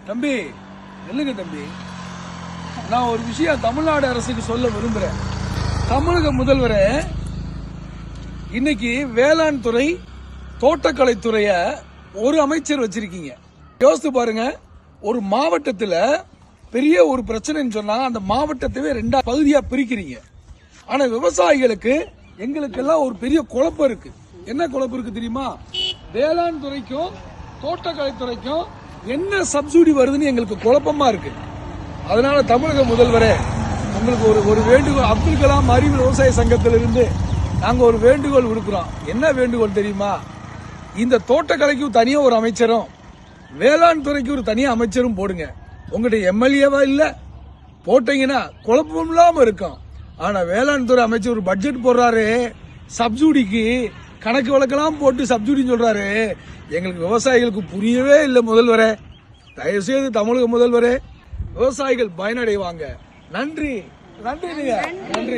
தம்பி இல்லைங்க தம்பி, நான் ஒரு விஷயம் தமிழ்நாடு அரசுக்கு சொல்ல விரும்புறேன். தமிழக முதல்வரை இன்னைக்கு வேளாண் துறை, தோட்டக்கலைத்துறைய ஒரு அமைச்சர் வச்சிருக்கீங்க. யோசித்து பாருங்க, ஒரு மாவட்டத்தில் பெரிய ஒரு பிரச்சனைன்னு சொன்னா அந்த மாவட்டத்தையே 2 பகுதியா பிரிக்கிறீங்க. ஆனா விவசாயிகளுக்கு எங்களுக்கெல்லாம் ஒரு பெரிய குழப்பம் இருக்கு. என்ன குழப்பம் இருக்கு தெரியுமா? வேளாண் துறைக்கும் தோட்டக்கலைத்துறைக்கும் என்ன சப்சிடி வருதுன்னு எங்களுக்கு குழப்பமா இருக்கு. அதனால தமிழக முதல்வரே, உங்களுக்கு ஒரு வேண்டுகோள். அப்துல் கலாம் அறிவு விவசாய சங்கத்திலிருந்து நாங்க ஒரு வேண்டுகோள் விடுக்கிறோம். என்ன வேண்டுகோள் தெரியுமா? இந்த தோட்டக்கலைக்கு தனியா ஒரு அமைச்சரும், வேளாண் துறைக்கு ஒரு தனியா அமைச்சரும் போடுங்க. உங்கள்கிட்ட எம்எல்ஏவா இல்ல, போட்டீங்கன்னா குழப்பம் இல்லாம இருக்கும். ஆனா வேளாண் துறை அமைச்சர் ஒரு பட்ஜெட் போடுறாரு, சப்சிடிக்கு கணக்கு வழக்கெல்லாம் போட்டு சப்சிடின்னு சொல்றாரு. எங்களுக்கு விவசாயிகளுக்கு புரியவே இல்லை. முதல்வரே, தயவுசெய்து தமிழக முதல்வரே, விவசாயிகள் பயனடைவாங்க. நன்றி. நன்றி.